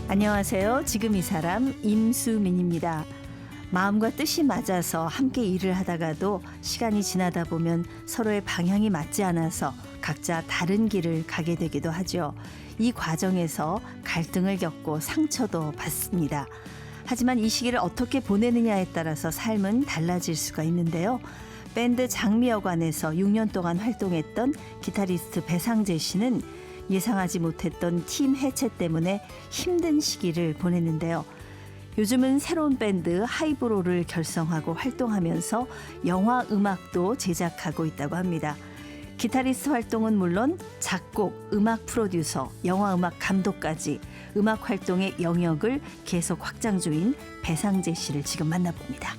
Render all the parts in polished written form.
안녕하세요. 지금 이 사람 임수민입니다. 마음과 뜻이 맞아서 함께 일을 하다가도 시간이 지나다 보면 서로의 방향이 맞지 않아서 각자 다른 길을 가게 되기도 하죠. 이 과정에서 갈등을 겪고 상처도 받습니다. 하지만 이 시기를 어떻게 보내느냐에 따라서 삶은 달라질 수가 있는데요. 밴드 장미여관에서 6년 동안 활동했던 기타리스트 배상재 씨는 예상하지 못했던 팀 해체 때문에 힘든 시기를 보냈는데요. 요즘은 새로운 밴드 하이브로를 결성하고 활동하면서 영화 음악도 제작하고 있다고 합니다. 기타리스트 활동은 물론 작곡, 음악 프로듀서, 영화 음악 감독까지 음악 활동의 영역을 계속 확장 중인 배상재 씨를 지금 만나봅니다.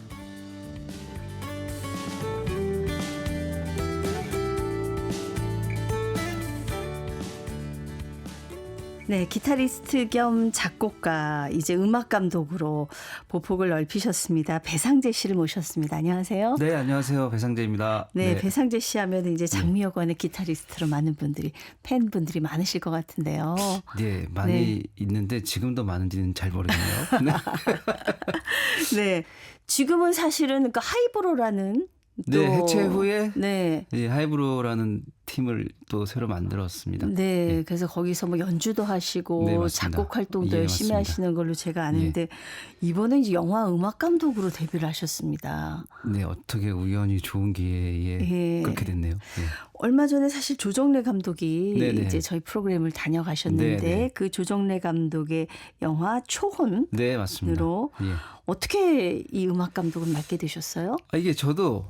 네, 기타리스트 겸 작곡가, 이제 음악 감독으로 보폭을 넓히셨습니다. 배상재 씨를 모셨습니다. 안녕하세요. 네, 안녕하세요. 배상재입니다. 네, 배상재 씨 하면 이제 장미여관의 기타리스트로 많은 분들이, 팬분들이 많으실 것 같은데요. 네, 많이 있는데 지금도 많은지는 잘 모르겠네요. 네, 지금은 사실은 그 하이브로라는 네, 해체 후에 네, 하이브로라는 팀을 또 새로 만들었습니다. 네, 그래서 거기서 뭐 연주도 하시고 네, 작곡 활동도 예, 열심히 맞습니다. 하시는 걸로 제가 아는데 이번에 이제 영화 음악 감독으로 데뷔를 하셨습니다. 네, 어떻게 우연히 좋은 기회에 그렇게 됐네요. 네. 얼마 전에 사실 조정래 감독이 네네. 이제 저희 프로그램을 다녀가셨는데 네네. 그 조정래 감독의 영화 초혼으로 네, 맞습니다. 예. 어떻게 이 음악 감독을 맡게 되셨어요? 이게 저도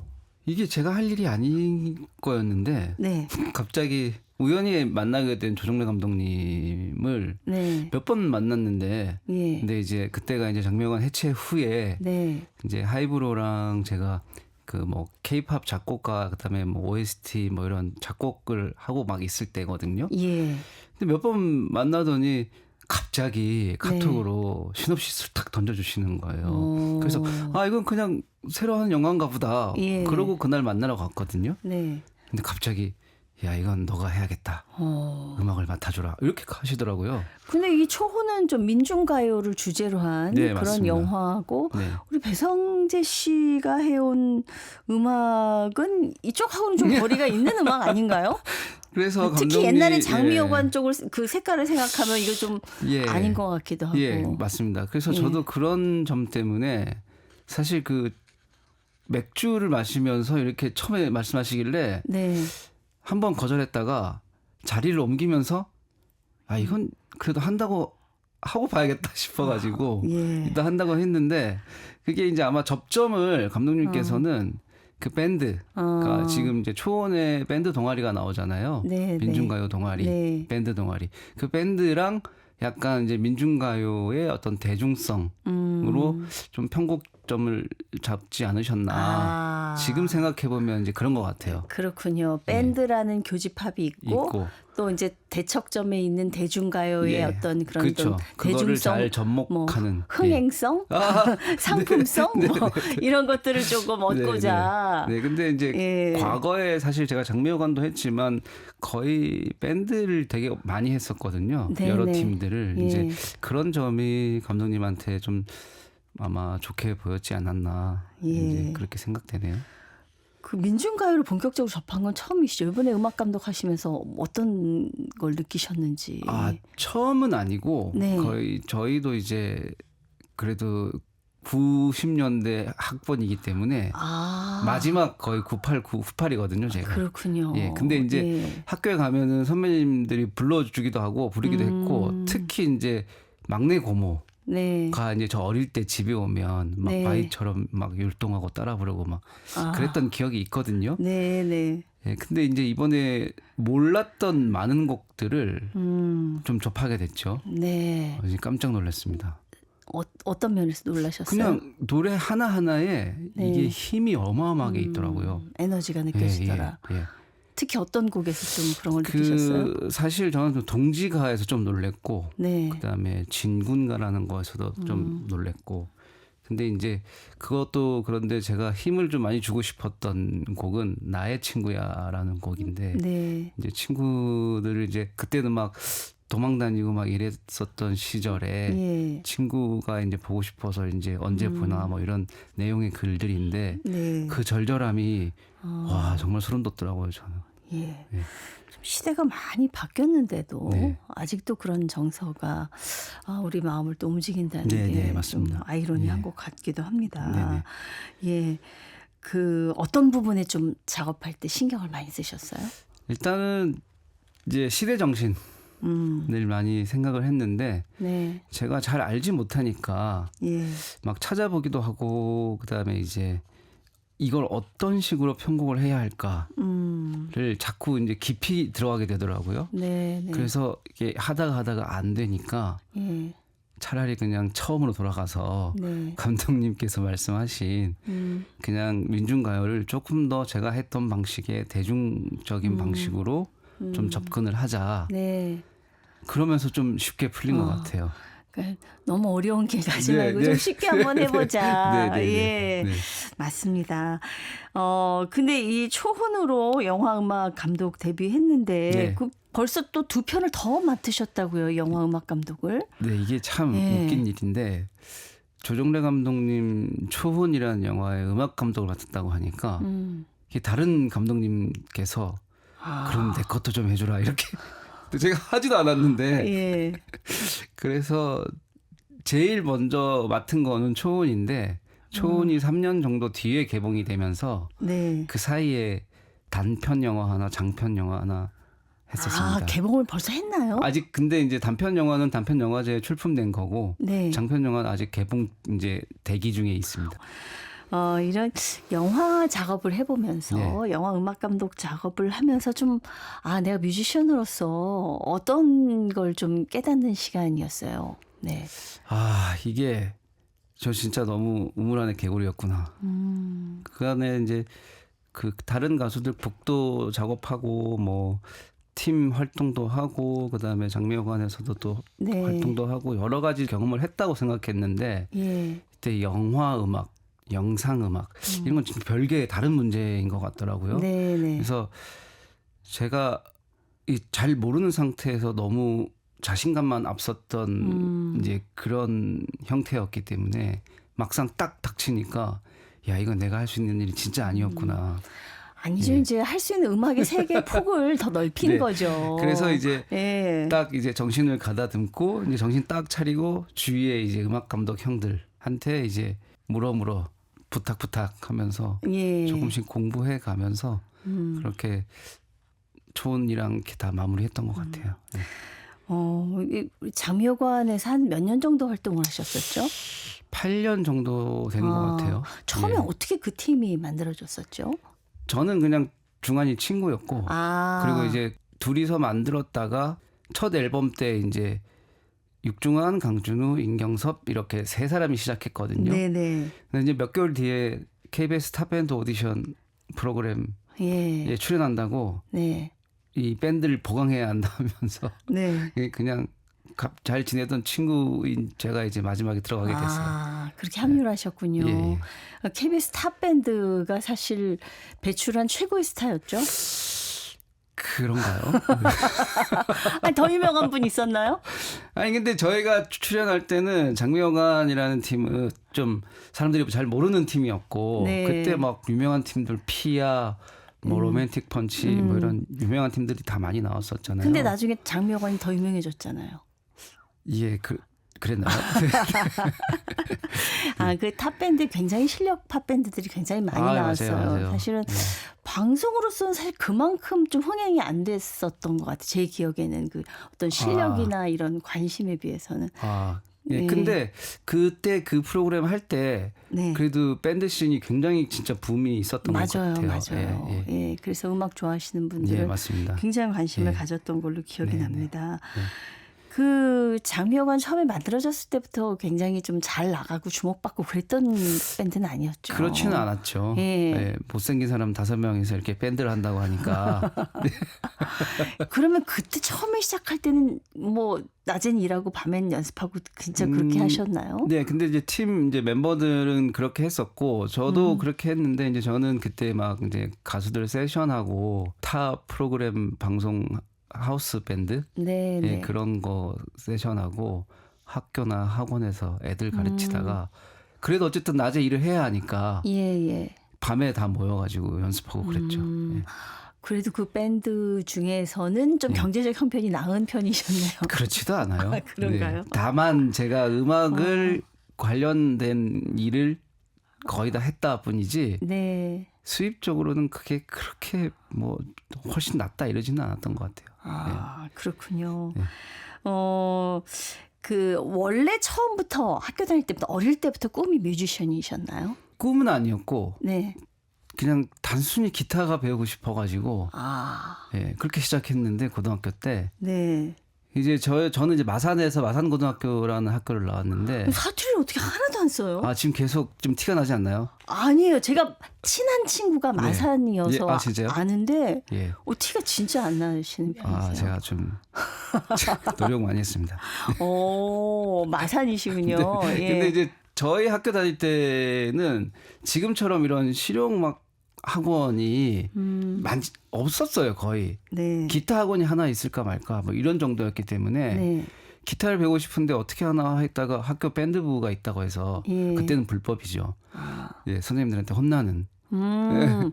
이게 제가 할 일이 아닌 거였는데 네, 갑자기 우연히 만나게 된 조정래 감독님을 네, 몇 번 만났는데 예, 근데 이제 그때가 이제 장미여관 해체 후에 네, 이제 하이브로랑 제가 그 뭐 케이팝 작곡가 그다음에 뭐 OST 뭐 이런 작곡을 하고 막 있을 때거든요. 예, 근데 몇 번 만나더니 갑자기 카톡으로 시놉시스를 탁 던져주시는 거예요. 그래서 이건 그냥 새로 하는 영화인가 보다. 예. 그러고 그날 만나러 갔거든요. 네. 근데 갑자기 야 이건 너가 해야겠다. 음악을 맡아줘라. 이렇게 하시더라고요. 근데 이 초혼은 좀 민중가요를 주제로 한 네, 그런 맞습니다. 영화고 네. 우리 배성재 씨가 해온 음악은 이쪽하고는 좀 거리가 있는 음악 아닌가요? 그래서 특히 감독님, 옛날에 장미여관 쪽을 그 색깔을 생각하면 이거 좀 아닌 것 같기도 하고. 예, 맞습니다. 그래서 저도 그런 점 때문에 사실 그 맥주를 마시면서 이렇게 처음에 말씀하시길래 네. 한번 거절했다가 자리를 옮기면서 이건 그래도 한다고 하고 봐야겠다 싶어가지고 예. 일단 한다고 했는데 그게 이제 아마 접점을 감독님께서는 그 밴드가 지금 이제 초원의 밴드 동아리가 나오잖아요. 네, 민중가요 동아리, 네. 밴드 동아리. 그 밴드랑 약간 이제 민중가요의 어떤 대중성으로 좀 편곡점을 잡지 않으셨나. 지금 생각해보면 이제 그런 것 같아요. 그렇군요. 밴드라는 교집합이 있고 또 이제 대척점에 있는 대중가요의 어떤 그런 그렇죠. 그거를 대중성, 잘 접목하는 뭐 흥행성, 상품성 뭐 이런 것들을 조금 얻고자. 네, 근데 이제 과거에 사실 제가 장미여관도 했지만 거의 밴드를 되게 많이 했었거든요. 여러 팀들을 이제 그런 점이 감독님한테 좀 아마 좋게 보였지 않았나 이제 그렇게 생각되네요. 그 민중가요를 본격적으로 접한 건 처음이시죠? 이번에 음악 감독 하시면서 어떤 걸 느끼셨는지. 처음은 아니고 거의 저희도 이제 그래도 90년대 학번이기 때문에 마지막 거의 98이거든요, 제가. 그렇군요. 예. 근데 이제 학교에 가면은 선배님들이 불러주기도 하고 부르기도 했고 특히 이제 막내 고모. 가 이제 저 어릴 때 집에 오면 막 아이처럼 막 율동하고 따라 부르고 막 그랬던 기억이 있거든요. 예, 근데 이제 이번에 몰랐던 많은 곡들을 좀 접하게 됐죠. 이제 깜짝 놀랐습니다. 어떤 면에서 놀라셨어요? 그냥 노래 하나하나에 이게 힘이 어마어마하게 있더라고요. 에너지가 느껴지더라. 예. 특히 어떤 곡에서 좀 그런 걸 느끼셨어요? 사실 저는 좀 동지가에서 좀 놀랬고, 그다음에 진군가라는 거에서도 좀 놀랬고, 근데 이제 그것도 그런데 제가 힘을 좀 많이 주고 싶었던 곡은 나의 친구야라는 곡인데, 이제 친구들을 이제 그때는 막 도망 다니고 막 이랬었던 시절에 예. 친구가 이제 보고 싶어서 이제 언제 보나 뭐 이런 내용의 글들인데 네. 그 절절함이 와 정말 소름 돋더라고요 저는. 예. 예. 좀 시대가 많이 바뀌었는데도 네. 아직도 그런 정서가 우리 마음을 또 움직인다는 네, 게 네, 맞습니다. 좀 아이러니한 예. 것 같기도 합니다. 네네. 예. 그 어떤 부분에 좀 작업할 때 신경을 많이 쓰셨어요? 일단은 이제 시대 정신을 많이 생각을 했는데 네. 제가 잘 알지 못하니까 예. 막 찾아보기도 하고 그다음에 이제 이걸 어떤 식으로 편곡을 해야 할까를 자꾸 이제 깊이 들어가게 되더라고요. 네. 네. 그래서 이게 하다가 안 되니까 예. 차라리 그냥 처음으로 돌아가서 네. 감독님께서 말씀하신 그냥 민중가요를 조금 더 제가 했던 방식의 대중적인 방식으로 좀 접근을 하자. 네. 그러면서 좀 쉽게 풀린 것 같아요. 그러니까 너무 어려운 길 가지 네, 말고 네. 좀 쉽게 한번 해보자. 네, 네, 네, 예, 네. 맞습니다. 근데 이 초혼으로 영화 음악 감독 데뷔했는데 네. 그 벌써 또 2편을 더 맡으셨다고요, 영화 음악 감독을? 네, 이게 참 예. 웃긴 일인데 조정래 감독님 초혼이라는 영화의 음악 감독을 맡았다고 하니까 이게 다른 감독님께서 그럼 내 것도 좀 해주라 이렇게. 제가 하지도 않았는데 예. 그래서 제일 먼저 맡은 거는 초혼인데 초혼이 3년 정도 뒤에 개봉이 되면서 네. 그 사이에 단편 영화 하나 장편 영화 하나 했었습니다. 개봉을 벌써 했나요? 아직 근데 이제 단편 영화는 단편 영화제에 출품된 거고 네. 장편 영화는 아직 개봉 이제 대기 중에 있습니다. 이런 영화 작업을 해보면서 네. 영화 음악 감독 작업을 하면서 좀 내가 뮤지션으로서 어떤 걸 좀 깨닫는 시간이었어요. 네. 이게 저 진짜 너무 우물 안의 개구리였구나. 그 안에 이제 그 다른 가수들 곡도 작업하고 뭐 팀 활동도 하고 그다음에 장미여관에서도 또 네. 활동도 하고 여러 가지 경험을 했다고 생각했는데 예. 그때 영화 음악, 영상 음악 이런 건 진짜 별개의 다른 문제인 것 같더라고요. 네. 네. 그래서 제가 잘 모르는 상태에서 너무 자신감만 앞섰던 이제 그런 형태였기 때문에 막상 딱 닥치니까 야 이건 내가 할 수 있는 일이 진짜 아니었구나. 아니죠. 이제 할 수 있는 음악의 세계 폭을 더 넓힌 네. 거죠. 그래서 이제 예. 딱 이제 정신을 가다듬고 이제 정신 딱 차리고 주위에 이제 음악 감독 형들한테 이제 물어 부탁하면서 예. 조금씩 공부해 가면서 그렇게 초혼이랑 이렇게 다 마무리했던 것 같아요. 네. 우리 장미여관에서 한 몇 년 정도 활동을 하셨었죠? 8년 정도 되는 것 같아요. 처음에 예. 어떻게 그 팀이 만들어졌었죠? 저는 그냥 중환이 친구였고 그리고 이제 둘이서 만들었다가 첫 앨범 때 이제 육중한, 강준우, 임경섭 이렇게 세 사람이 시작했거든요. 네네. 근데 이제 몇 개월 뒤에 KBS 탑밴드 오디션 프로그램에 예. 출연한다고 네. 이 밴드를 보강해야 한다면서 네. 그냥 잘 지내던 친구인 제가 이제 마지막에 들어가게 됐어요. 그렇게 합류를 하셨군요. 예. KBS 탑밴드가 사실 배출한 최고의 스타였죠? 그런가요? 더 유명한 분 있었나요? 아니 근데 저희가 출연할 때는 장미여관이라는 팀은 좀 사람들이 잘 모르는 팀이었고 네. 그때 막 유명한 팀들 피아 뭐 로맨틱 펀치 뭐 이런 유명한 팀들이 다 많이 나왔었잖아요. 근데 나중에 장미여관이 더 유명해졌잖아요. 예, 그랬나요? 그 탑밴드 굉장히 실력 팝밴드들이 굉장히 많이 나왔어요. 맞아요. 사실은 방송으로서는 사실 그만큼 좀 흥행이 안 됐었던 것 같아요. 제 기억에는 그 어떤 실력이나 이런 관심에 비해서는. 예, 네. 근데 그때 그 프로그램 할 때 네. 그래도 밴드 씬이 굉장히 진짜 붐이 있었던 것 같아요. 맞아요. 예, 예. 예, 그래서 음악 좋아하시는 예, 분들은 맞습니다. 굉장히 관심을 예. 가졌던 걸로 기억이 네, 납니다. 네. 그 장미여관 처음에 만들어졌을 때부터 굉장히 좀 잘 나가고 주목받고 그랬던 밴드는 아니었죠. 그렇지는 않았죠. 예. 예, 못생긴 사람 5명이서 이렇게 밴드를 한다고 하니까. 그러면 그때 처음에 시작할 때는 뭐 낮엔 일하고 밤엔 연습하고 진짜 그렇게 하셨나요? 네, 근데 이제 팀 이제 멤버들은 그렇게 했었고 저도 그렇게 했는데 이제 저는 그때 막 이제 가수들 세션하고 타 프로그램 방송 하우스 밴드 네, 네. 그런 거 세션하고 학교나 학원에서 애들 가르치다가 그래도 어쨌든 낮에 일을 해야 하니까 예. 밤에 다 모여가지고 연습하고 그랬죠. 예. 그래도 그 밴드 중에서는 좀 경제적 형편이 나은 편이셨네요. 그렇지도 않아요. 아, 그런가요? 다만 제가 음악을 관련된 일을 거의 다 했다 뿐이지 네. 수입적으로는 그게 그렇게 뭐 훨씬 낫다 이러지는 않았던 것 같아요. 아, 그렇군요. 네. 그 원래 처음부터 학교 다닐 때부터 어릴 때부터 꿈이 뮤지션이셨나요? 꿈은 아니었고 네. 그냥 단순히 기타가 배우고 싶어가지고 그렇게 시작했는데 고등학교 때 네. 이제 저는 이제 마산에서 마산고등학교라는 학교를 나왔는데 사투리를 어떻게 하나도 안 써요? 지금 계속 좀 티가 나지 않나요? 아니에요. 제가 친한 친구가 마산이어서 예. 진짜요? 아는데 예. 티가 진짜 안 나시는 편이세요? 제가 좀 노력 많이 했습니다. 오, 마산이시군요. 근데, 예. 근데 이제 저희 학교 다닐 때는 지금처럼 이런 실용음악 학원이 없었어요, 거의. 네. 기타 학원이 하나 있을까 말까 뭐 이런 정도였기 때문에 네. 기타를 배우고 싶은데 어떻게 하나 했다가 학교 밴드부가 있다고 해서 그때는 불법이죠. 선생님들한테 혼나는. 네.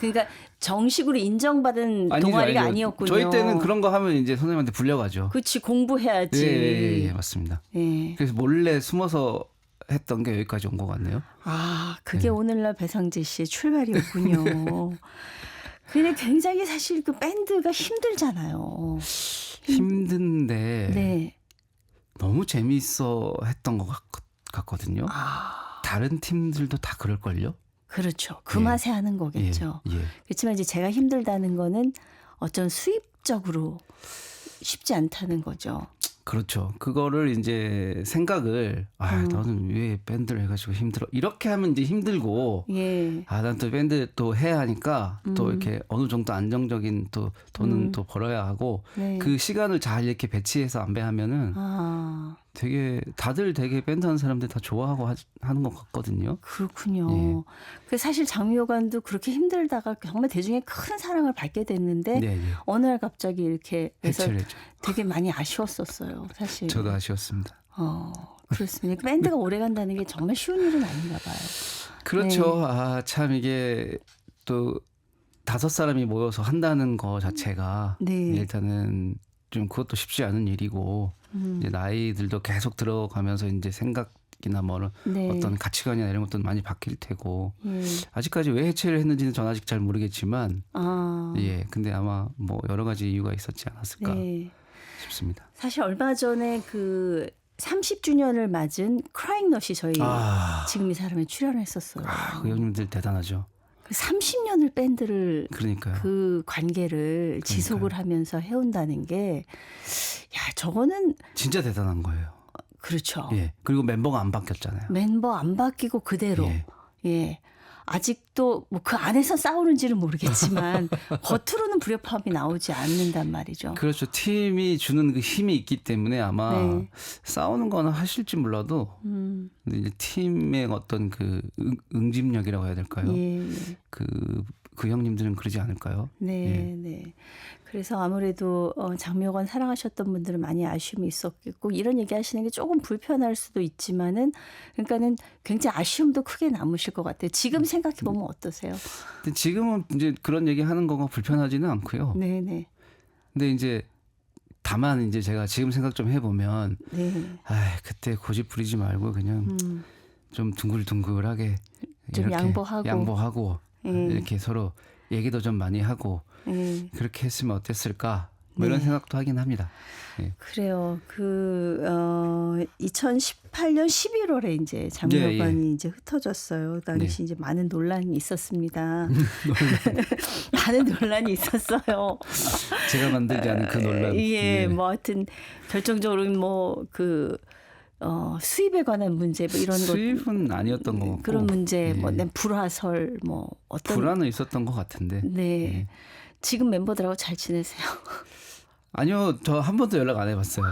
그러니까 정식으로 인정받은 동아리가 아니었군요. 저희 때는 그런 거 하면 이제 선생님한테 불려가죠. 그렇지, 공부해야지. 예, 맞습니다. 그래서 몰래 숨어서 했던 게 여기까지 온 것 같네요. 그게 오늘날 배상재 씨의 출발이었군요. 근데 굉장히 사실 그 밴드가 힘들잖아요. 힘든데 네. 너무 재미있어 했던 것 같거든요. 다른 팀들도 다 그럴걸요? 그렇죠. 그 맛에 하는 거겠죠. 그렇지만 이제 제가 힘들다는 거는 어쩐 수입적으로 쉽지 않다는 거죠. 그렇죠. 그거를 이제 생각을 너는 왜 밴드를 해가지고 힘들어 이렇게 하면 이제 힘들고 난 또 밴드 또 해야 하니까 또 이렇게 어느 정도 안정적인 또 돈은 또 벌어야 하고 그 시간을 잘 이렇게 배치해서 안배하면은 다들 되게 밴드 하는 사람들 다 좋아하고 하는 것 같거든요. 그렇군요. 그 사실 장미여관도 그렇게 힘들다가 정말 대중의 큰 사랑을 받게 됐는데 어느 날 갑자기 이렇게 해서 되게 많이 아쉬웠었어요. 사실. 저도 아쉬웠습니다. 그렇습니다. 밴드가 오래 간다는 게 정말 쉬운 일은 아닌가 봐요. 그렇죠. 참 이게 또 5사람이 모여서 한다는 거 자체가 일단은 좀 그것도 쉽지 않은 일이고 이제 나이들도 계속 들어가면서 이제 생각이나 뭐 어떤 가치관이나 이런 것도 많이 바뀔 테고 아직까지 왜 해체를 했는지는 전 아직 잘 모르겠지만 근데 아마 뭐 여러 가지 이유가 있었지 않았을까 싶습니다. 사실 얼마 전에 그 30주년을 맞은 크라잉넛이 저희 지금 이 사람에 출연했었어요. 그 형님들 대단하죠. 30년을 밴드를 그러니까요. 그 관계를 지속을 하면서 해온다는 게 저거는 진짜 대단한 거예요. 그렇죠. 그리고 멤버가 안 바뀌었잖아요. 멤버 안 바뀌고 그대로. 아직도 뭐 그 안에서 싸우는지는 모르겠지만 겉으로는 불협화음이 나오지 않는단 말이죠. 그렇죠. 팀이 주는 그 힘이 있기 때문에 아마 싸우는 거는 하실지 몰라도 근데 이제 팀의 어떤 그 응집력이라고 해야 될까요? 그 형님들은 그러지 않을까요? 네. 그래서 아무래도 장미여관 사랑하셨던 분들은 많이 아쉬움이 있었겠고 이런 얘기 하시는 게 조금 불편할 수도 있지만은 그러니까는 굉장히 아쉬움도 크게 남으실 것 같아요. 지금 생각해 보면 어떠세요? 근데 지금은 이제 그런 얘기 하는 거가 불편하지는 않고요. 네네. 근데 이제 다만 이제 제가 지금 생각 좀 해보면 그때 고집 부리지 말고 그냥 좀 둥글둥글하게 좀 이렇게 양보하고 이렇게 서로 얘기도 좀 많이 하고 그렇게 했으면 어땠을까 뭐 이런 생각도 하긴 합니다. 그래요. 2018년 11월에 이제 장미여관이 이제 흩어졌어요. 당시 이제 많은 논란이 있었습니다. 많은 논란이 있었어요. 제가 만들지 않은 그 논란. 뭐 하여튼 결정적으로 뭐 수입에 관한 문제 뭐 이런 수입은 아니었던 것 같고 그런 문제 뭐 불화설 뭐 어떤 불화는 있었던 것 같은데. 지금 멤버들하고 잘 지내세요? 아니요, 저 한 번도 연락 안 해봤어요.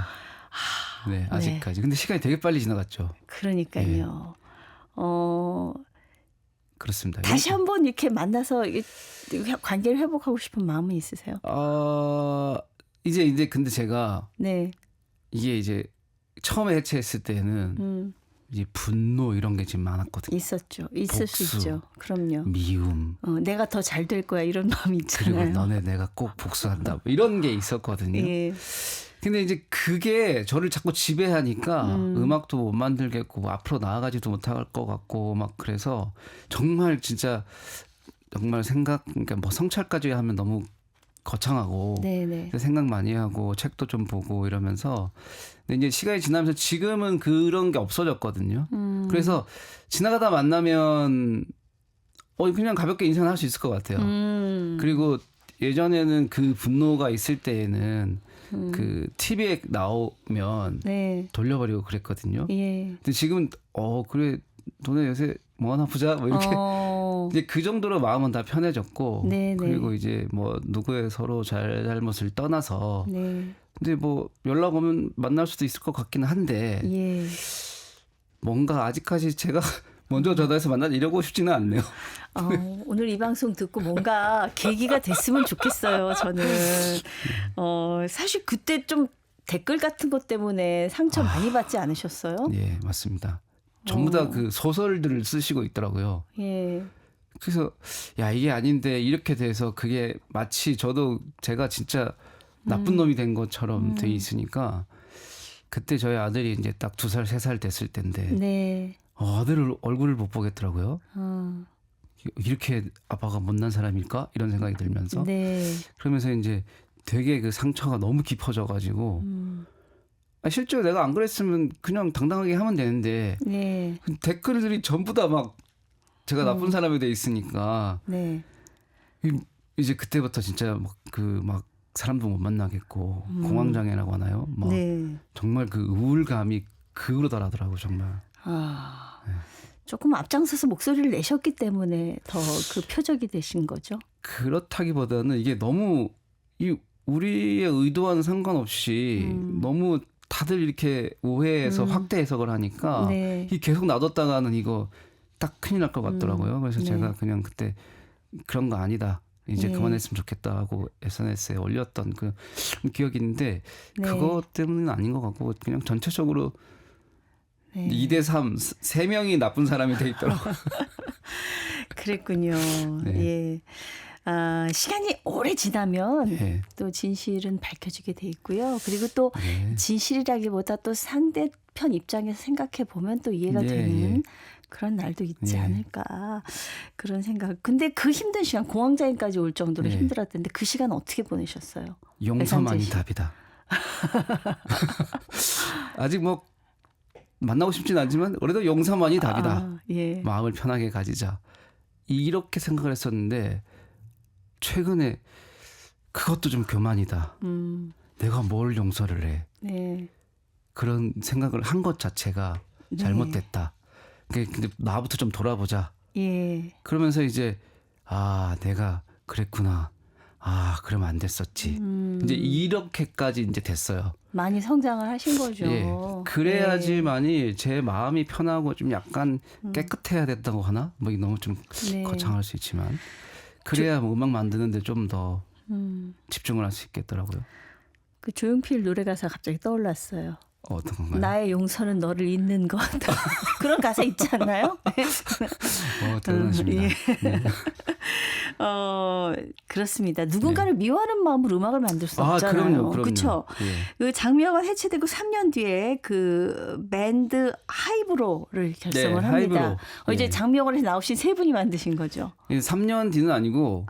아직까지. 근데 시간이 되게 빨리 지나갔죠. 그러니까요. 그렇습니다. 다시 한번 이렇게 만나서 관계를 회복하고 싶은 마음은 있으세요? 이제 근데 제가 네. 이게 이제 처음에 해체했을 때는 이제 분노 이런 게 지금 많았거든요. 있었죠. 있을 복수, 수 있죠. 그럼요. 미움. 내가 더 잘 될 거야 이런 마음이 있잖아요. 그리고 너네 내가 꼭 복수한다. 뭐 이런 게 있었거든요. 예. 근데 이제 그게 저를 자꾸 지배하니까 음악도 못 만들겠고 앞으로 나아가지도 못할 것 같고 막 그래서 정말 진짜 정말 그러니까 뭐 성찰까지 하면 너무 거창하고 네네. 생각 많이 하고 책도 좀 보고 이러면서 근데 이제 시간이 지나면서 지금은 그런 게 없어졌거든요. 그래서 지나가다 만나면 그냥 가볍게 인사를 할 수 있을 것 같아요. 그리고 예전에는 그 분노가 있을 때에는 그 TV에 나오면 네. 돌려버리고 그랬거든요. 예. 근데 지금은 그래 너네 요새 뭐 하나 보자 뭐 이렇게 이제 그 정도로 마음은 다 편해졌고 네네. 그리고 이제 뭐 누구의 서로 잘못을 떠나서 네. 근데 뭐 연락 오면 만날 수도 있을 것 같기는 한데 예. 뭔가 아직까지 제가 먼저 전화해서 이러고 싶지는 않네요. 오늘 이 방송 듣고 뭔가 계기가 됐으면 좋겠어요. 저는 사실 그때 좀 댓글 같은 것 때문에 상처 많이 받지 않으셨어요? 예, 맞습니다. 전부 다 그 소설들을 쓰시고 있더라고요. 예. 그래서 야 이게 아닌데 이렇게 돼서 그게 마치 제가 진짜 나쁜 놈이 된 것처럼 돼 있으니까 그때 저희 아들이 이제 딱 2살, 3살 됐을 때인데 네. 아들을 얼굴을 못 보겠더라고요. 이렇게 아빠가 못난 사람일까? 이런 생각이 들면서 네. 그러면서 이제 되게 그 상처가 너무 깊어져가지고 실제로 내가 안 그랬으면 그냥 당당하게 하면 되는데 네. 댓글들이 전부 다 막 제가 나쁜 사람이 돼 있으니까 네. 이제 그때부터 진짜 막 사람도 못 만나겠고 공황장애라고 하나요? 막 네. 정말 그 우울감이 그러더라고요 정말. 네. 조금 앞장서서 목소리를 내셨기 때문에 더 그 표적이 되신 거죠? 그렇다기보다는 이게 너무 우리의 의도와는 상관없이 너무 다들 이렇게 오해해서 확대 해석을 하니까 네. 이 계속 놔뒀다가는 이거 딱 큰일 날 것 같더라고요. 그래서 네. 제가 그냥 그때 그런 거 아니다. 이제 네. 그만했으면 좋겠다 하고 SNS에 올렸던 그 기억이 있는데 네. 그것 때문은 아닌 것 같고 그냥 전체적으로 네. 2대3 3명이 나쁜 사람이 돼 있더라고요. 그랬군요. 네. 예. 시간이 오래 지나면 네. 또 진실은 밝혀지게 돼 있고요. 그리고 또 네. 진실이라기보다 또 상대편 입장에서 생각해 보면 또 이해가 예, 되는 예. 그런 날도 있지 예. 않을까 그런 생각. 근데 그 힘든 시간 공황장애까지 올 정도로 네. 힘들었던데 그 시간 어떻게 보내셨어요? 용서만이 배상재 씨. 답이다. 아직 뭐 만나고 싶진 않지만 그래도 용서만이 답이다. 예. 마음을 편하게 가지자. 이렇게 생각을 했었는데 최근에 그것도 좀 교만이다. 내가 뭘 용서를 해. 네. 그런 생각을 한 것 자체가 네. 잘못됐다. 근데 나부터 좀 돌아보자. 예. 그러면서 이제 내가 그랬구나. 그러면 안 됐었지. 이제 이렇게까지 이제 됐어요. 많이 성장을 하신 거죠. 예. 그래야지만이 제 마음이 편하고 좀 약간 깨끗해야 됐다고 하나? 뭐 이게 너무 좀 네. 거창할 수 있지만 그래야 뭐 음악 만드는데 좀 더 집중을 할 수 있겠더라고요. 그 조용필 노래 가사 갑자기 떠올랐어요. 어떤 건가요? 나의 용서는 너를 잊는 것. 그런 가사 있지 않나요? 대단하십니다. 예. 네. 그렇습니다. 누군가를 미워하는 마음으로 음악을 만들 수 없잖아요. 그럼요. 그렇죠. 예. 그 장미여가 해체되고 3년 뒤에 그 밴드 하이브로를 결성을 네, 합니다. 하이브로. 이제 예. 장미여관에서 나오신 세 분이 만드신 거죠. 3년 뒤는 아니고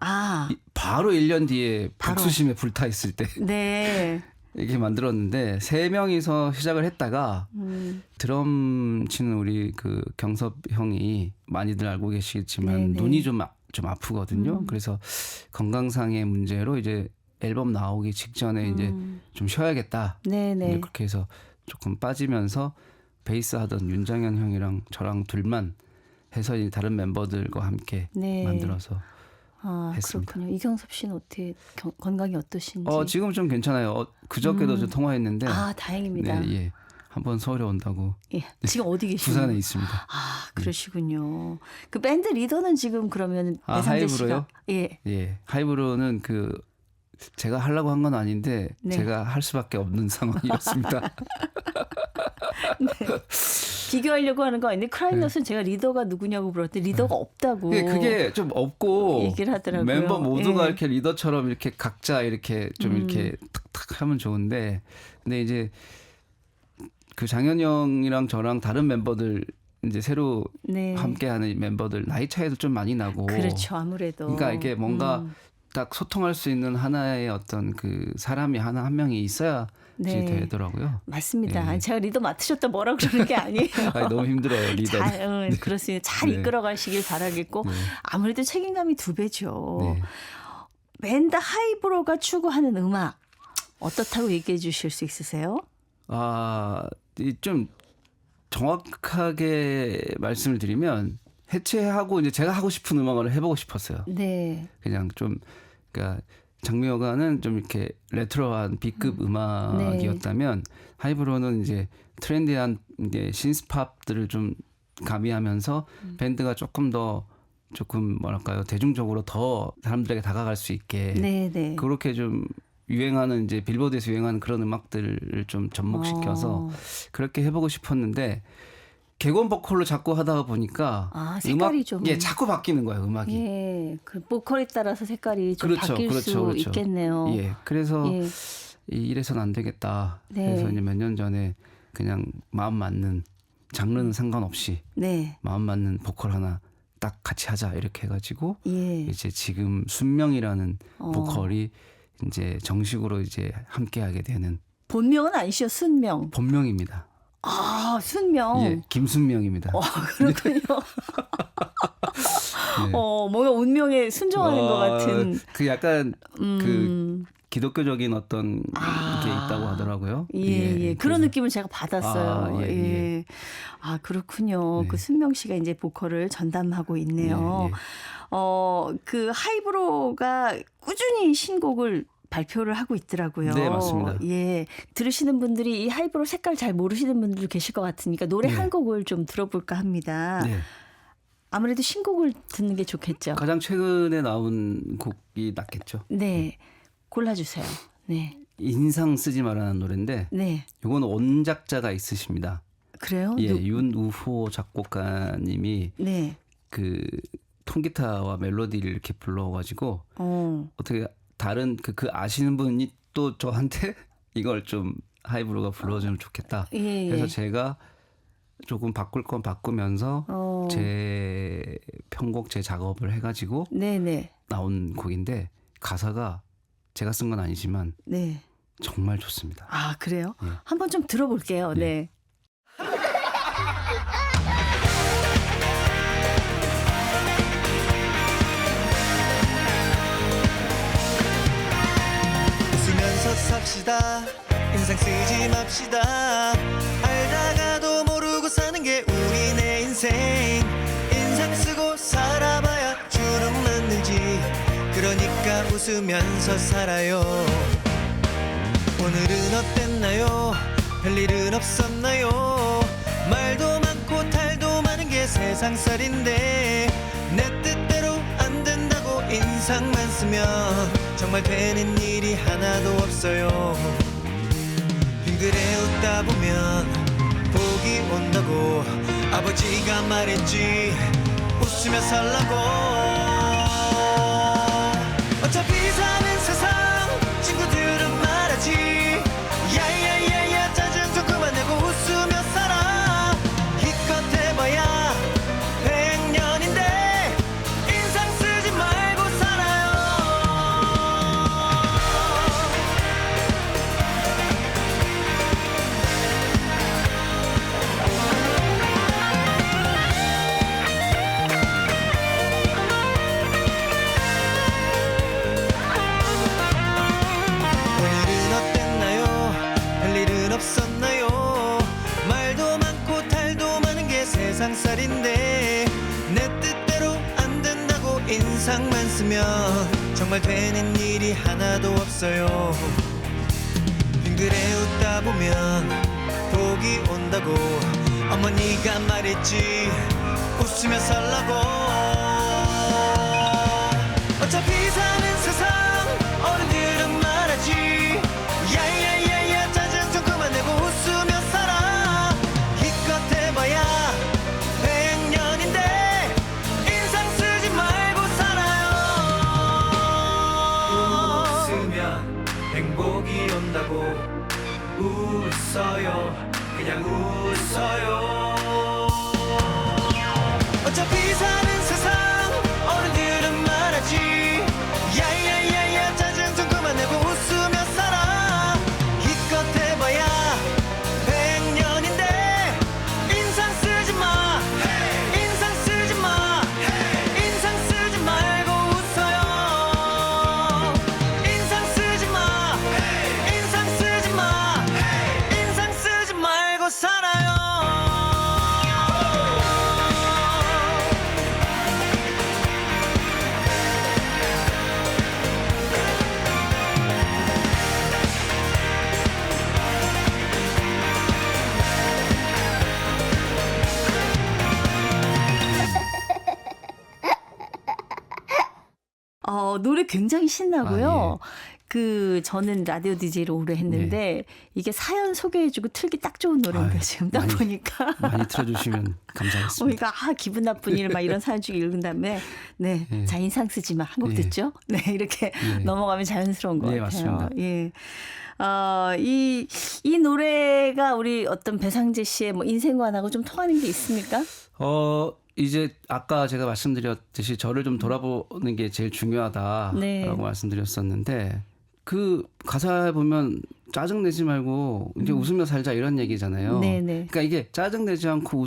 바로 1년 뒤에 바로. 박수심에 불타 있을 때 네. 이렇게 만들었는데 3명이서 시작을 했다가 드럼 치는 우리 그 경섭 형이 많이들 알고 계시겠지만 네네. 눈이 좀 아프거든요. 그래서 건강상의 문제로 이제 앨범 나오기 직전에 이제 좀 쉬어야겠다. 네네. 이제 그렇게 해서 조금 빠지면서 베이스 하던 윤장현 형이랑 저랑 둘만 해서 이제 다른 멤버들과 함께 네. 만들어서 했습니다. 그렇군요. 이경섭 씨는 어떻게 건강이 어떠신지? 지금 좀 괜찮아요. 그저께도 저 통화했는데. 다행입니다. 네, 예. 한번 서울에 온다고. 예. 지금 어디 계시나요? 부산에 있습니다. 그러시군요. 그 밴드 리더는 지금 그러면 배상재 씨가 하이브로요? 예. 하이브로는 그 제가 하려고 한 건 아닌데 네. 제가 할 수밖에 없는 상황이었습니다. 네. 비교하려고 하는 거 아닌데 크라잉넛은 제가 리더가 누구냐고 물었더니 리더가 없다고. 그게 좀 없고 얘기를 하더라고요. 멤버 모두가 예. 이렇게 리더처럼 이렇게 각자 이렇게 좀 이렇게 탁탁 하면 좋은데 근데 이제 그 장현 형이랑 저랑 다른 멤버들 이제 새로 네. 함께하는 멤버들 나이 차이도 좀 많이 나고 그렇죠. 아무래도. 그러니까 이게 뭔가 딱 소통할 수 있는 하나의 어떤 그 사람이 한 명이 있어야 네. 되더라고요. 맞습니다. 네. 제가 리더 맡으셨다 뭐라 그러는 게 아니에요. 아니, 너무 힘들어요 리더. 그렇습니다. 잘 네. 이끌어가시길 바라겠고 네. 아무래도 책임감이 2배죠. 네. 밴드 하이브로가 추구하는 음악 어떻다고 얘기해 주실 수 있으세요? 좀 정확하게 말씀을 드리면 해체하고 이제 제가 하고 싶은 음악을 해보고 싶었어요. 네. 그냥 좀 그러니까 장미여가는 좀 이렇게 레트로한 B급 음악이었다면 하이브로는 이제 트렌디한 이제 신스팝들을 좀 가미하면서 밴드가 조금 뭐랄까요 대중적으로 더 사람들에게 다가갈 수 있게 네. 그렇게 좀 유행하는 이제 빌보드에서 유행하는 그런 음악들을 좀 접목시켜서 그렇게 해보고 싶었는데 객원 보컬로 자꾸 하다 보니까 색깔이 좀 자꾸 바뀌는 거예요 음악이. 예, 그 보컬에 따라서 색깔이 좀 바뀔 수 있겠네요. 예, 그래서 이래선 안 되겠다. 네. 그래서 이제 몇 년 전에 그냥 마음 맞는 장르는 상관없이 마음 맞는 보컬 하나 딱 같이 하자 이렇게 해가지고 이제 지금 순명이라는 보컬이 이제 정식으로 이제 함께하게 되는. 본명은 아니시죠? 순명. 본명입니다. 순명. 예, 김순명입니다. 그렇군요. 네. 뭔가 운명에 순종하는 것 같은. 그 약간 그 기독교적인 어떤 게 있다고 하더라고요. 예. 그런 느낌을 제가 받았어요. 예. 그렇군요. 네. 그 순명 씨가 이제 보컬을 전담하고 있네요. 그 하이브로가 꾸준히 신곡을 발표를 하고 있더라고요. 네, 맞습니다. 예. 들으시는 분들이 이 하이브로 색깔 잘 모르시는 분들 계실 것 같으니까 노래 한 곡을 좀 들어볼까 합니다. 네. 아무래도 신곡을 듣는 게 좋겠죠. 가장 최근에 나온 곡이 낫겠죠. 네. 골라주세요. 네. 인상 쓰지 말라는 노래인데 이건 원작자가 있으십니다. 그래요? 예, 윤우호 작곡가님이 그 통기타와 멜로디를 이렇게 불러가지고 어떻게 다른 그 아시는 분이 또 저한테 이걸 좀 하이브로가 불러주면 좋겠다. 그래서 제가 조금 바꿀 건 바꾸면서 제 편곡 제 작업을 해가지고 나온 곡인데 가사가 제가 쓴 건 아니지만 정말 좋습니다. 그래요? 한번 좀 들어볼게요. 네. 웃으면서 삽시다. 인상 쓰지 맙시다. 알다가도 모르고 사는 게 우리네 인생. 인상 쓰고 살아봐야 주름 만들지. 그러니까 웃으면서 살아요. 오늘은 어땠나요? 별일은 없었나요? 말도 많고 탈도 많은 게 세상살인데 내 뜻대로 안 된다고 인상만 쓰면 정말 되는 일이 하나도 없어요. 빙그레 웃다 보면 복이 온다고 아버지가 말했지. 웃으며 살라고. 어차피 사는 세상 친구들은 말하지. 야야야야 짜증 좀 그만내고 웃으며 살아. 기껏 해봐야 100년인데 인상 쓰지 말고 살아요. 오늘은 어땠나요? 별일은 없었나요? 말도 많고 탈도 많은 게 세상살인데 내 뜻대로 안 된다고 인상만 쓰면 정말 되는 일이 하나도 없어요. 빙그레 웃다 보면 복이 온다고 어머니가 말했지. 웃으며 살라고. 어차피 사는 세상 어른들은 웃어요. 어차피 사는 세상 어른들은 말하지 야야야야 짜증 좀 그만내고 웃으며 살아. 기껏 해봐야 100년인데 인상 쓰지 마. 인상 쓰지 마. 인상 쓰지 말고 웃어요. 인상 쓰지 마. 인상 쓰지 마. 인상 쓰지 말고 살아요. 노래 굉장히 신나고요. 아, 저는 라디오 DJ를 오래 했는데 이게 사연 소개해주고 틀기 딱 좋은 노래인 거예요. 지금 딱 보니까. 많이 틀어주시면 감사하겠습니다. 그러니까 기분 나쁜 일 막 이런 사연 쭉 읽은 다음에 네, 자 인상 쓰지 마. 한 곡 듣죠? 네, 이렇게 넘어가면 자연스러운 것 같아요. 맞습니다. 예. 이 노래가 우리 어떤 배상재 씨의 뭐 인생관하고 좀 통하는 게 있습니까? 이제 아까 제가 말씀드렸듯이 저를 좀 돌아보는 게 제일 중요하다라고 네. 말씀드렸었는데 그 가사에 보면 짜증내지 말고 이제 웃으며 살자 이런 얘기잖아요. 네네. 그러니까 이게 짜증내지 않고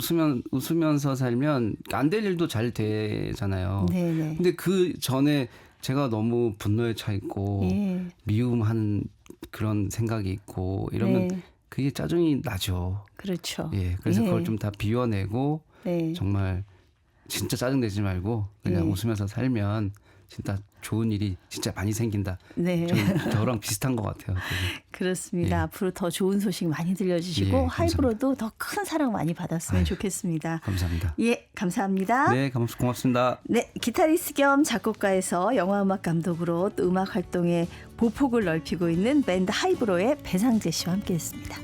웃으면서 살면 안 될 일도 잘 되잖아요. 네네. 근데 그 전에 제가 너무 분노에 차 있고 미움하는 그런 생각이 있고 이러면 네. 그게 짜증이 나죠. 그렇죠. 예, 그래서 그걸 좀 다 비워내고 네. 정말 진짜 짜증내지 말고 그냥 네. 웃으면서 살면 진짜 좋은 일이 진짜 많이 생긴다. 네. 저랑 비슷한 것 같아요. 그렇습니다. 예. 앞으로 더 좋은 소식 많이 들려주시고 예, 하이브로도 더 큰 사랑 많이 받았으면 좋겠습니다. 감사합니다. 예, 감사합니다. 네, 고맙습니다. 네, 기타리스트 겸 작곡가에서 영화음악 감독으로 또 음악 활동의 보폭을 넓히고 있는 밴드 하이브로의 배상재 씨와 함께했습니다.